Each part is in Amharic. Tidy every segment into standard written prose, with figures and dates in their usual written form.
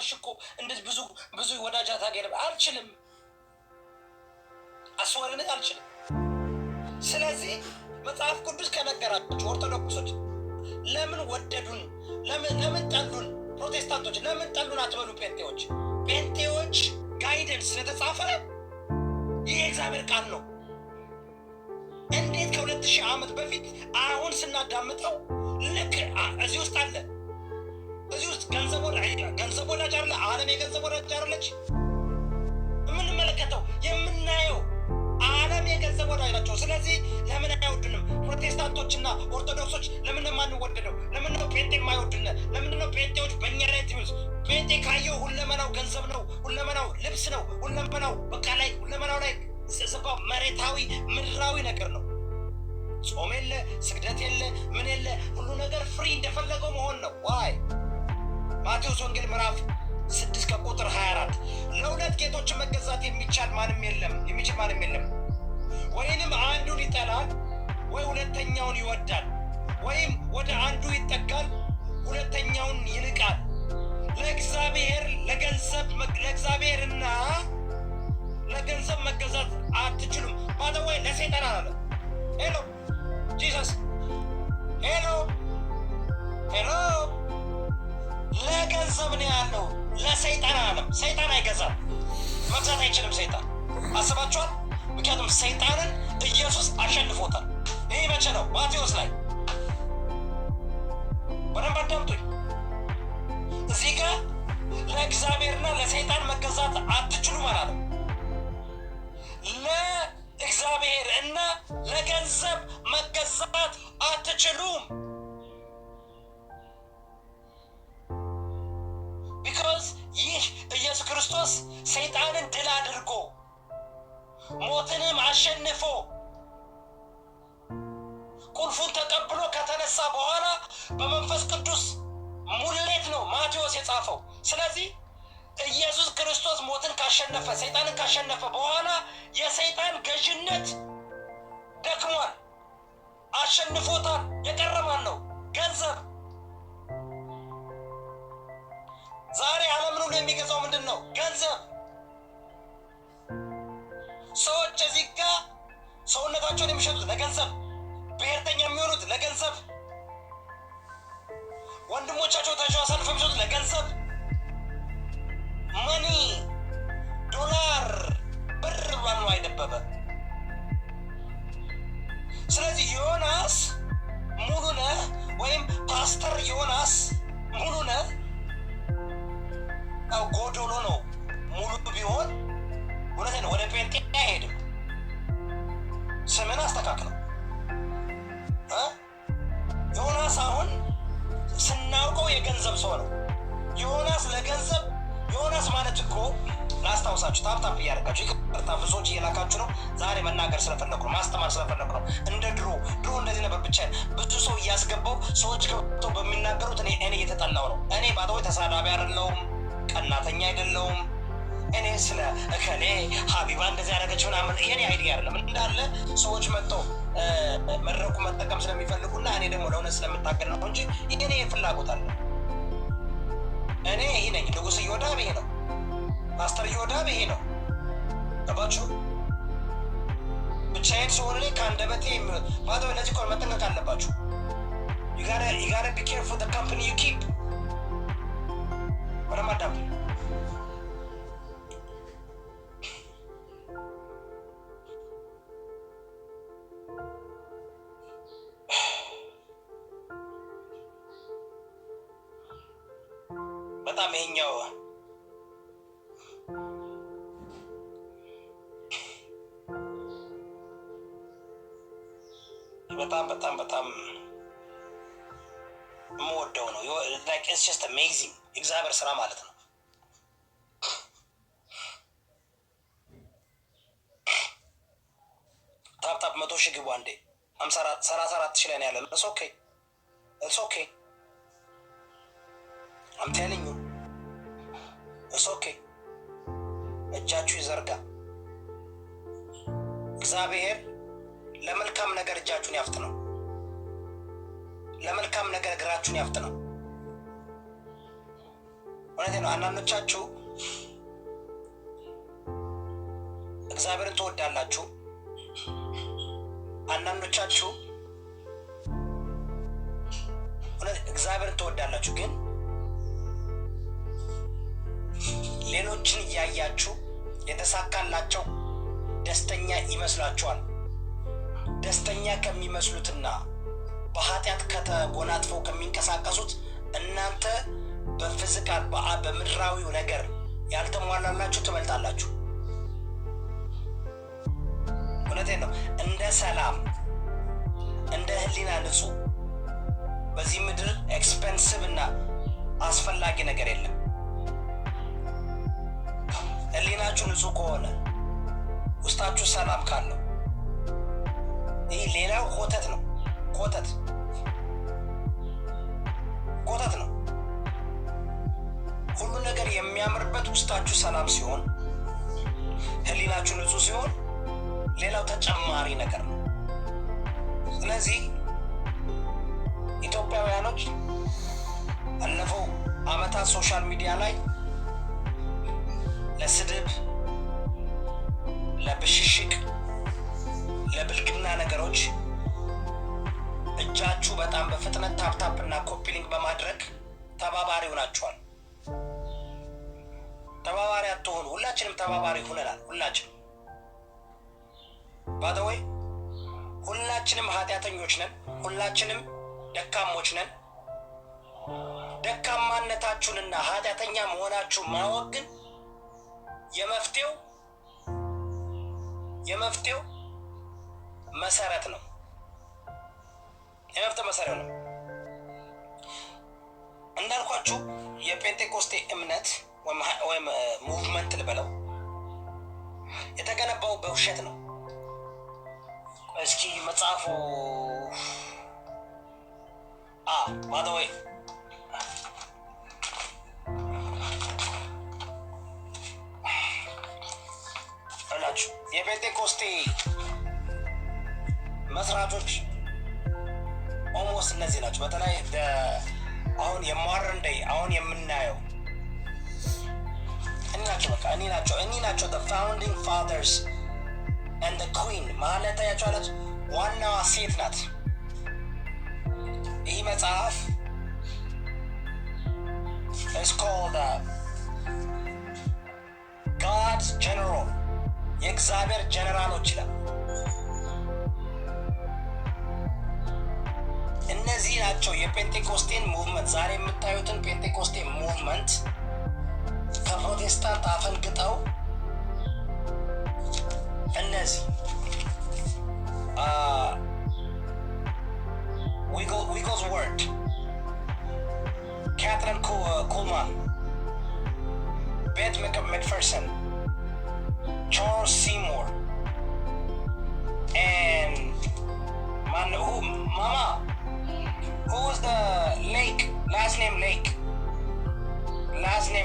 እየዋሽኮ እንደዚህ ብዙ ወዳጃ ታገኝ አልችልም። አስወረን አልችልም። ስለዚህ መጽሐፍ ቅዱስ ከነገራችሁ ኦርቶዶክሶች ለምን ወደዱን ለምን ጠሉን? ፕሮቴስታንቶች ለምን ጠሉን አትበሉ። ጴንጤዎች ጋይደንስ ስለተጻፈ ይህ የእግዚአብሔር ቃል ነው። እንዴት ከ2000 ዓመት በፊት አሁን ስናዳምጠው ልክ እዚህ ውስጥ አለ። እዚህ ውስጥ ገንዘብ ወዳጅ አለ። ዓለም የገንዘብ ወዳጅ አለች። የምንመለከተው የምናየው ዓለም የገንዘብ ወዳጅ ናቸው። ስለዚህ ለምን አይወዱንም? ፕሮቴስታንቶችና ኦርቶዶክሶች ለምን ማንወደደው? ለምን ነው ጴንጤ የማይወዱን? ለምን ነው ጴንጤዎች በእኛ ላይ ትምስ? ጴንጤ ካየው ሁለመናው ገንዘብ ነው፣ ሁለመናው ልብስ ነው፣ ሁለመናው በቃ ላይ ሁለመናው ላይ ዘባው መሬታዊ ምድራዊ ነገር ነው። ጾም የለ፣ ስግደት የለ፣ ምን የለ፣ ሁሉ ነገር ፍሪ እንደፈለገው መሆን ነው። ዋይ ማቴዎስ ወንጌል ምዕራፍ 6 ከቁጥር 24 ለሁለት ጌቶች መገዛት የሚችል ማንም የለም። ወይንም አንዱን ይጠላል ወይ ሁለተኛውን ይወዳል፣ ወይም ወደ አንዱ ይጠጋል ሁለተኛውን ይንቃል። ለእግዚአብሔርና ለገንዘብ መገዛት አትችሉም። ባደወይ ለሰይጣን አለ። ሄሎ ጂሰስ፣ ሄሎ ለገንዘብ ነው ያለው፣ ለሰይጣን አለም። ሰይጣን አይገዛም፣ መግዛት አይችልም። ሰይጣን አስባችኋል? ምክንያቱም ሰይጣንን ኢየሱስ አሸንፎታል። ይህ መቼ ነው? ማቴዎስ ላይ በደንብ አዳምጡኝ። እዚህ ጋር ለእግዚአብሔርና ለሰይጣን መገዛት አትችሉም አላለም። ለእግዚአብሔር እና ለገንዘብ መገዛት አትችሉም። ቢኮዝ ይህ ኢየሱስ ክርስቶስ ሰይጣንን ድል አድርጎ ሞትንም አሸንፎ ቁልፉን ተቀብሎ ከተነሳ በኋላ በመንፈስ ቅዱስ ሙሌት ነው ማቴዎስ የጻፈው። ስለዚህ ኢየሱስ ክርስቶስ ሞትን ካሸነፈ ሰይጣንን ካሸነፈ በኋላ የሰይጣን ገዥነት ደክሟል፣ አሸንፎታል። የቀረማን ነው ገንዘብ። ዛሬ ዓለምን ሁሉ የሚገዛው ምንድን ነው? ገንዘብ። ሰዎች እዚህ ጋር ሰውነታቸውን የሚሸጡት ለገንዘብ፣ ብሔርተኛ የሚሆኑት ለገንዘብ፣ ወንድሞቻቸው ታቸው አሳልፈው የሚሰጡት ለገንዘብ። መኒ ዶላር ብር ባል ነው አይደበበ። ስለዚህ ዮናስ ሙሉነህ ወይም ፓስተር ዮናስ ሙሉነህ ጎዶሎ ነው። ሙሉ ቢሆን እውነቴን ወደ ጴንጤ አይሄድም። ስምን አስተካክለው። ዮናስ አሁን ስናውቀው የገንዘብ ሰው ነው። ዮናስ ለገንዘብ ዮናስ ማለት እኮ ላስታውሳችሁ፣ ታፕታፕ እያደረጋችሁ ይቅርታ፣ ብዙዎች እየላካችሁ ነው። ዛሬ መናገር ስለፈለኩ ነው፣ ማስተማር ስለፈለኩ ነው። እንደ ድሮ እንደዚህ ነበር። ብቻ ብዙ ሰው እያስገባው ሰዎች ገብተው በሚናገሩት እኔ እየተጠላው ነው። እኔ ባዶ ተሳዳቢ አይደለሁም፣ ቀናተኛ አይደለሁም። እኔ ስለ እከሌ ሀቢባ እንደዚህ ያደረገች ምናምን የኔ አይዲያ አይደለም። እንዳለ ሰዎች መጥተው መድረኩ መጠቀም ስለሚፈልጉና እኔ ደግሞ ለእውነት ስለምታገል ነው እንጂ የኔ ፍላጎት አለ። እኔ ይሄ ነኝ። ንጉሥ እዮዳብ ይሄ ነው። ፓስተር እዮዳብ ይሄ ነው። ገባችሁ? ብቻዬን ስሆን እኔ ከአንደበቴ ማዶ እነዚህ እኮ መጠንቀቅ አለባችሁ። you gotta be careful the company you keep። ወደማዳም በጣም ይሄኛው በጣም የምወደው ነው። like it's just amazing እግዚአብሔር ስራ ማለት ነው። ታፕታፕ 100,000 ግቡ አንዴ። 34,000 ላይ ነው ያለን። it's okay I'm telling you it's okay። እጃችሁ ይዘርጋ። እግዚአብሔር ለመልካም ነገር እጃችሁን ያፍት ነው። ለመልካም ነገር እግራችሁን ያፍት ነው። እውነቴን ነው። አንዳንዶቻችሁ እግዚአብሔርን ትወዳላችሁ፣ አንዳንዶቻችሁ እግዚአብሔርን ትወዳላችሁ፣ ግን ሌሎችን እያያችሁ የተሳካላቸው ደስተኛ ይመስላችኋል። ደስተኛ ከሚመስሉትና በኃጢአት ከተጎናጥፈው ከሚንቀሳቀሱት እናንተ በፊዚካል በምድራዊው ነገር ያልተሟላላችሁ ትበልጣላችሁ። እውነቴን ነው። እንደ ሰላም እንደ ህሊና ንጹህ በዚህ ምድር ኤክስፔንሲቭ እና አስፈላጊ ነገር የለም። ህሊናችሁ ንጹህ ከሆነ ውስጣችሁ ሰላም ካለው ይህ ሌላው ኮተት ነው። ኮተት ነው። ሁሉ ነገር የሚያምርበት ውስጣችሁ ሰላም ሲሆን፣ ህሊናችሁ ንጹህ ሲሆን ሌላው ተጨማሪ ነገር ነው። ስለዚህ ኢትዮጵያውያኖች አለፈው አመታት ሶሻል ሚዲያ ላይ ለስድብ፣ ለብሽሽቅ፣ ለብልግና ነገሮች እጃችሁ በጣም በፍጥነት ታፕታፕ እና ኮፒሊንግ በማድረግ ተባባሪ ሆናችኋል። ተባባሪ አትሆኑ። ሁላችንም ተባባሪ ሆነናል። ሁላችንም ባደወይ ሁላችንም ኃጢአተኞች ነን። ሁላችንም ደካሞች ነን። ደካማነታችሁንና ኃጢአተኛ መሆናችሁ ማወቅ ግን የመፍትሄው መሰረት ነው። የመፍትሄው መሰረት ነው። እንዳልኳችሁ የፔንቴኮስቴ እምነት ወይም ሙቭመንት ልበለው የተገነባው በውሸት ነው። እስኪ መጽሐፉ ባደወይ እላችሁ የፔንቴኮስቴ መስራቾች ኦልሞስት እነዚህ ናቸው። በተለይ አሁን የሞደርን ዴይ አሁን የምናየው እኒ ናቸው። በቃ እኒ ናቸው the founding fathers and the queen ማለት ያቻለች ዋናዋ ሴት ናት። ይህ መጽሐፍ is called God's General የእግዚአብሔር ጀነራሎች ይላል። እነዚህ ናቸው የፔንቴኮስቴን ሙቭመንት ዛሬ የምታዩትን ፔንቴኮስቴ ሙቭመንት ከፕሮቴስታንት አፈንግጠው እነዚህ ዊጎዝ ወርድ፣ ካትሪን ኩልማን፣ ቤት መክፈርሰን፣ ቻርልስ ሲሞር and Mama, who was the Lake? Last name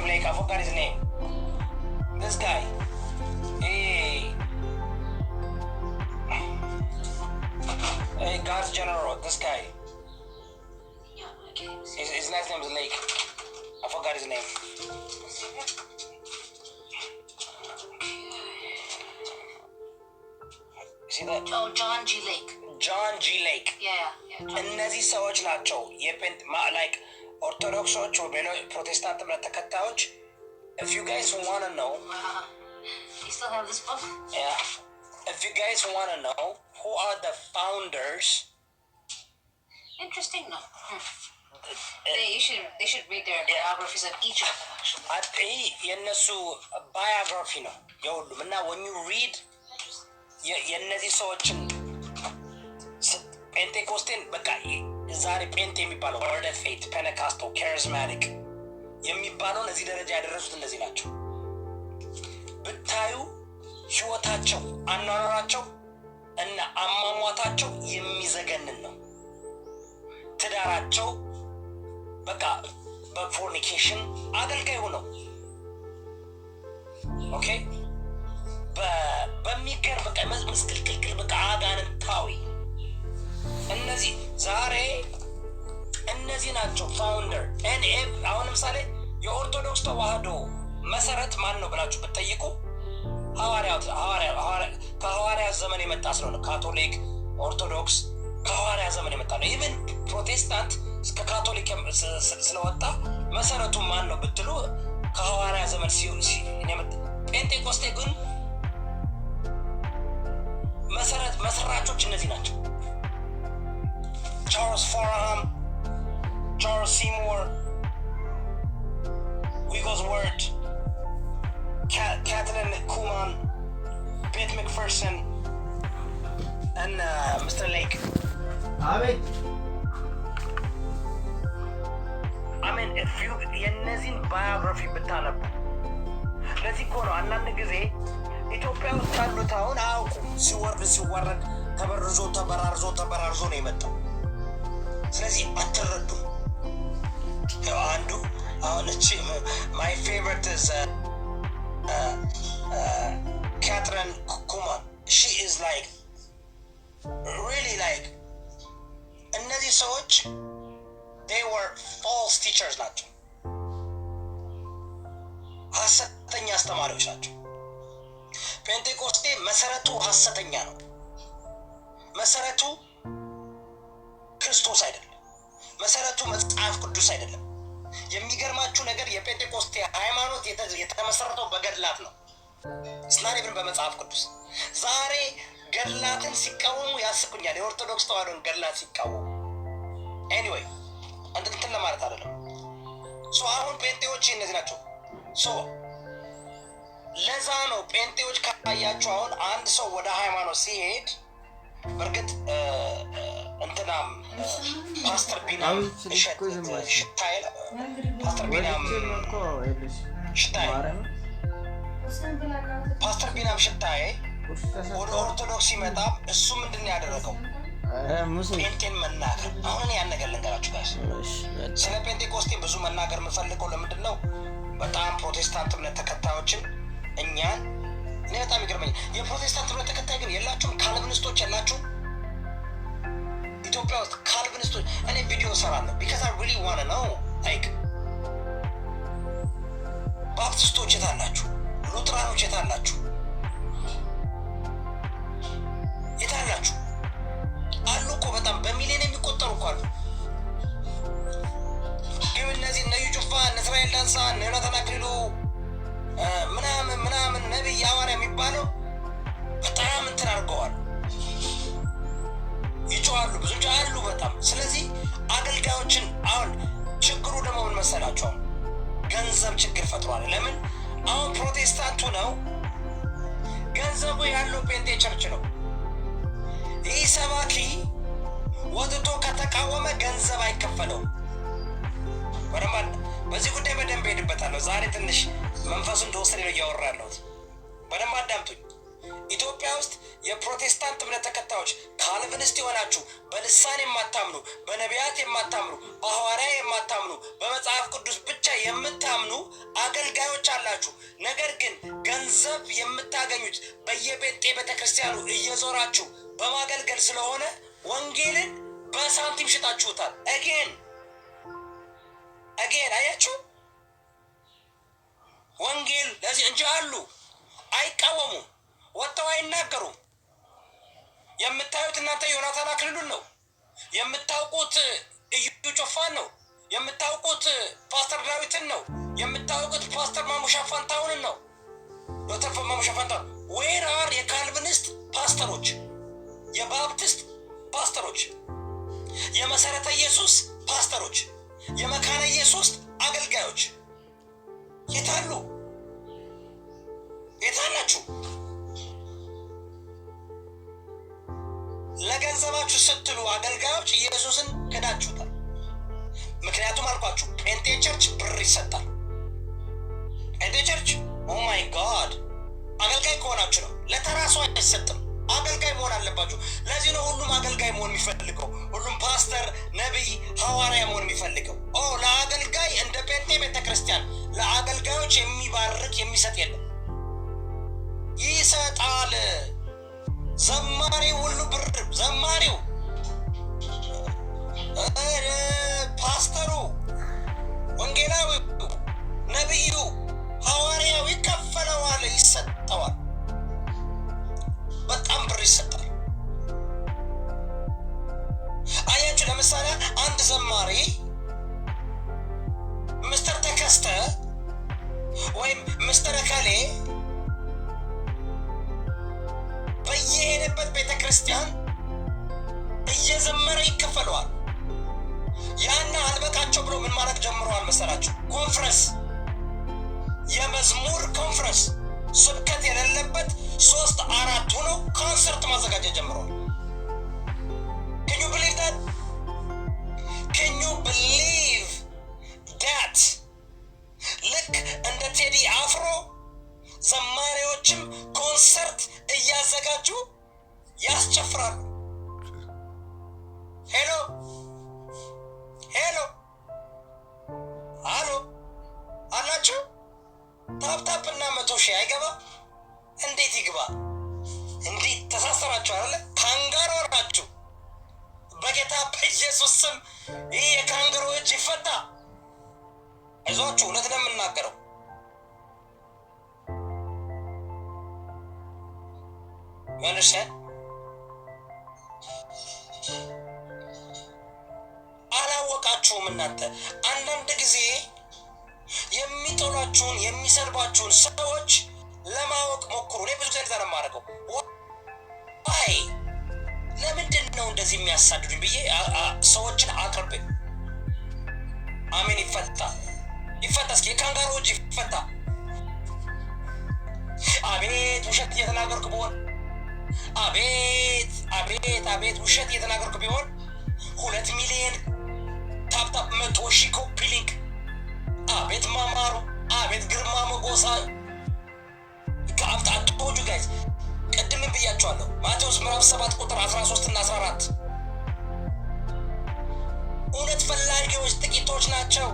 Lake. I forgot his name. This guy. Hey, God's General. This guy. His last name is Lake. I forgot his name. See that? Oh, John G. Lake. Yeah. እነዚህ ሰዎች ናቸው like ኦርቶዶክሶች ወይ ፕሮቴስታንት እምነት ተከታዮች. If you guys want to know, you still have this book? Yeah. If you guys want to know who are the founders, interesting, no? They should read their biographies of each of them, actually. የነሱ biography ነው የሁሉም እና when you read የነዚህ ሰዎችን ፔንቴኮስቴን በቃ ዛሬ ፔንቴ የሚባለው ወርድ ኦፍ ፌት፣ ፔንቴኮስታል፣ ካሪዝማቲክ የሚባለውን እዚህ ደረጃ ያደረሱት እነዚህ ናቸው። ብታዩ ህይወታቸው፣ አኗኗራቸው እና አሟሟታቸው የሚዘገንን ነው። ትዳራቸው በቃ በፎርኒኬሽን አገልጋይ ሆነው ኦኬ በሚገርም በቃ መስቅልቅልቅል በቃ አጋንንታዊ እነዚህ ዛሬ እነዚህ ናቸው ፋውንደር። አሁን ለምሳሌ የኦርቶዶክስ ተዋህዶ መሰረት ማን ነው ብላችሁ ብትጠይቁ ከሐዋርያት ዘመን የመጣ ስለሆነ ካቶሊክ፣ ኦርቶዶክስ ከሐዋርያ ዘመን የመጣ ነው። ኢቨን ፕሮቴስታንት እስከ ካቶሊክ ስለወጣ መሰረቱ ማን ነው ብትሉ ከሐዋርያ ዘመን የመጣ። ጴንጤቆስጤ ግን መስራቾች እነዚህ ናቸው። ቻርልስ ፎርሃም፣ ቻርልስ ሲሞር፣ ዊግልስወርት፣ ካትሊን ኩማን፣ ቤት መክፈርሰን እና ሚስተር ሌክ። አቤት አሜን። የእነዚህን ባዮግራፊ ብታነቡ ለዚህ እኮ ነው አንዳንድ ጊዜ ኢትዮጵያ ውስጥ ያሉት አሁን አያውቁም። ሲወረድ ተበርዞ ተበራርዞ ነው የመጣው። ስለዚህ አትረዱም። አንዱ አሁን እቺ ማይ ፌቨሪት ኢዝ ካትሪን ኩማን ሺ ኢዝ ላይክ ሪሊ ላይክ እነዚህ ሰዎች they were false teachers ናቸው። ሐሰተኛ አስተማሪዎች ናቸው። ፔንቴኮስቴ መሰረቱ ሐሰተኛ ነው። መሰረቱ ክርስቶስ አይደለም። መሰረቱ መጽሐፍ ቅዱስ አይደለም። የሚገርማችሁ ነገር የፔንቴኮስቴ ሃይማኖት የተመሰረተው በገድላት ነው። ስናሪብን በመጽሐፍ ቅዱስ ዛሬ ገድላትን ሲቃወሙ ያስቁኛል። የኦርቶዶክስ ተዋህዶን ገድላት ሲቃወሙ ኤኒዌይ እንትን ለማለት አይደለም። አሁን ጴንጤዎች እነዚህ ናቸው። ለዛ ነው ጴንጤዎች ካያችሁ አሁን አንድ ሰው ወደ ሃይማኖት ሲሄድ በእርግጥ እንትናም ፓስተር ቢናም ሽታዬ ፓስተር ቢናም ሽታዬ ወደ ኦርቶዶክስ ሲመጣ እሱ ምንድን ያደረገው ጴንጤን መናገር። አሁን ያን ነገር ልንገራችሁ ጋር ስለ ጴንጤቆስጤ ብዙ መናገር የምፈልገው ለምንድን ነው? በጣም ፕሮቴስታንት እምነት ተከታዮችን እኛን እኔ በጣም ይገርመኝ። የፕሮቴስታንት እምነት ተከታይ ግን የላችሁም? ካልቪኒስቶች የላችሁም? ኢትዮጵያ ውስጥ ካልቪኒስቶች እኔ ቪዲዮ እሰራለሁ because I really want to know like ባፕቲስቶች የት አላችሁ? ሉትራኖች የት አላችሁ? የት አላችሁ? አሉ እኮ በጣም በሚሊዮን የሚቆጠሩ እኮ አሉ። ግን እነዚህ እነ እዩ ጩፋ፣ እነ እስራኤል ዳንሳ፣ እነ ዮናታን አክሊሉ ምናምን ነቢይ ሐዋርያ የሚባለው በጣም እንትን አድርገዋል። ይጮሃሉ፣ ብዙ አሉ በጣም። ስለዚህ አገልጋዮችን አሁን ችግሩ ደግሞ ምን መሰላቸው? ገንዘብ ችግር ፈጥሯል። ለምን አሁን ፕሮቴስታንቱ ነው ገንዘቡ ያለው ጴንጤ ቸርች ነው። ይህ ሰባኪ ወጥቶ ከተቃወመ ገንዘብ አይከፈለውም። በዚህ ጉዳይ በደንብ ሄድበታለሁ። ዛሬ ትንሽ መንፈሱ እንደወሰደ ነው እያወራ ያለሁት። በደንብ አዳምጡኝ። ኢትዮጵያ ውስጥ የፕሮቴስታንት እምነት ተከታዮች ካልቪኒስት የሆናችሁ በልሳን የማታምኑ፣ በነቢያት የማታምኑ፣ በሐዋርያ የማታምኑ፣ በመጽሐፍ ቅዱስ ብቻ የምታምኑ አገልጋዮች አላችሁ። ነገር ግን ገንዘብ የምታገኙት በየጴንጤ ቤተክርስቲያኑ እየዞራችሁ በማገልገል ስለሆነ ወንጌልን በሳንቲም ሽጣችሁታል። አጌን አያችሁ፣ ወንጌል ለዚህ እንጂ አሉ አይቃወሙም፣ ወጥተው አይናገሩም። የምታዩት እናንተ ዮናታን አክሊሉን ነው የምታውቁት፣ እዩ ጩፋን ነው የምታውቁት፣ ፓስተር ዳዊትን ነው የምታውቁት፣ ፓስተር ማሙሻ ፋንታሁንን ነው። ዶክተር ማሙሻ ፋንታሁን ዌር አር የካልቪኒስት ፓስተሮች፣ የባፕቲስት ፓስተሮች፣ የመሰረተ ኢየሱስ ፓስተሮች፣ የመካነ ኢየሱስ አገልጋዮች የታሉ? የታላችሁ? ለገንዘባችሁ ስትሉ አገልጋዮች ኢየሱስን ክዳችሁታል። ምክንያቱም አልኳችሁ ጴንጤ ቸርች ብር ይሰጣል። ጴንጤ ቸርች ኦ ማይ ጋድ አገልጋይ ከሆናችሁ ነው። ለተራ ሰው አይሰጥም። አገልጋይ መሆን አለባችሁ። ለዚህ ነው ሁሉም አገልጋይ መሆን የሚፈልገው። ሁሉም ፓስተር፣ ነቢይ፣ ሐዋርያ መሆን የሚፈልገው። ለአገልጋይ እንደ ጴንጤ ቤተክርስቲያን ለአገልጋዮች የሚባርክ የሚሰጥ የለም። ይሰጣል። ዘማሪው ሁሉ ብር፣ ዘማሪው፣ ፓስተሩ፣ ወንጌላዊው፣ ነብዩ ሐዋርያው ይከፈለዋል፣ ይሰጠዋል። በጣም ብር ይሰጣል። አያችሁ፣ ለምሳሌ አንድ ዘማሪ ምስተር ተከስተ ወይም ምስተር ከሌ በየሄደበት ቤተክርስቲያን እየዘመረ ይከፈለዋል። ያና አልበቃቸው ብሎ ምን ማድረግ ጀምረዋል መሰላችሁ? ኮንፈረንስ፣ የመዝሙር ኮንፈረንስ፣ ስብከት የሌለበት 3-4 ሆኖ ኮንሰርት ማዘጋጀት ጀምረዋል። Can you believe that? Can you believe that? ልክ እንደ ቴዲ አፍሮ ዘማሪዎችም ኮንሰርት እያዘጋጁ ያስጨፍራሉ። ሄሎ ሄሎ አሎ አላችሁ? ታፕታፕና 100 ሺህ አይገባ? እንዴት ይግባ? እንዴት ተሳሰራችሁ አይደለ? ካንጋሮ ናችሁ። በጌታ በኢየሱስ ስም ይህ የካንጋሮ እጅ ይፈታ። አይዟችሁ፣ እውነት ነው የምናገረው። ወንድሸን አላወቃችሁም እናንተ። አንዳንድ ጊዜ የሚጠሏችሁን የሚሰልባችሁን ሰዎች ለማወቅ ሞክሩ። እኔ ብዙ ጊዜ ነው የማደርገው። ዋይ ለምንድን ነው እንደዚህ የሚያሳድዱኝ ብዬ ሰዎችን አቅርቤ አሜን። ይፈታ ይፈታ። እስኪ የካንጋሮ እጅ ይፈታ። አቤት ውሸት እየተናገርኩ ቢሆን፣ አቤት አቤት አቤት ውሸት እየተናገርኩ ቢሆን 2 ሚሊዮን ታፕታፕ 100 ሺህ ኮፒ ሊንክ። አቤት ማማሩ፣ አቤት ግርማ ሞገሳ ከአብጣጦቹ ጋይዝ። ቅድም ብያቸዋለሁ። ማቴዎስ ምዕራፍ 7 ቁጥር 13 እና 14 እውነት ፈላጊዎች ጥቂቶች ናቸው፣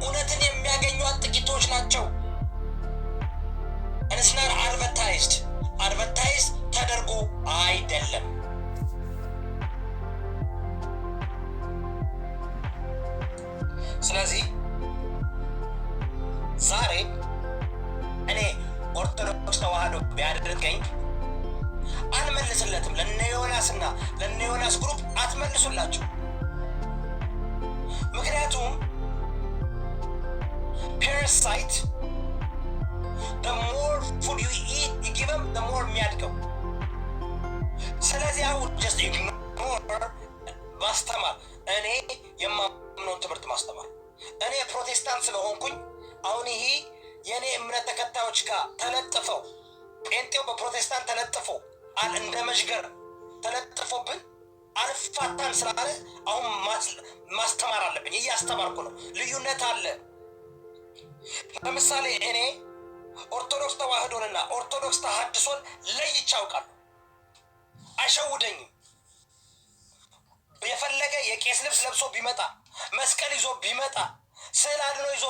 እውነትን የሚያገኟት ጥቂቶች ናቸው። እንስናር አድቨርታይዝ ተደርጎ አይደለም። ስለዚህ ዛሬ እኔ ኦርቶዶክስ ተዋህዶ ቢያደርገኝ አልመልስለትም። ለነ ዮናስና ለነ ዮናስ ግሩፕ አትመልሱላችሁ። ምክንያቱም ፓራሳይት the more food you eat you give them the more የሚያድገው። ስለዚህ አሁን just ignore ማስተማር፣ እኔ የማምነውን ትምህርት ማስተማር። እኔ ፕሮቴስታንት ስለሆንኩኝ አሁን ይሄ የኔ እምነት ተከታዮች ጋር ተለጥፈው ጴንጤው በፕሮቴስታንት ተለጥፎ እንደ መሽገር ተለጥፎብን አልፋታን ስላለ አሁን ማስተማር አለብኝ። እያስተማርኩ ነው። ልዩነት አለ። ለምሳሌ እኔ ኦርቶዶክስ ተዋህዶንና ኦርቶዶክስ ተሐድሶን ለይቼ አውቃለሁ። አይሸውደኝም። የፈለገ የቄስ ልብስ ለብሶ ቢመጣ፣ መስቀል ይዞ ቢመጣ፣ ስዕል አድኖ ይዞ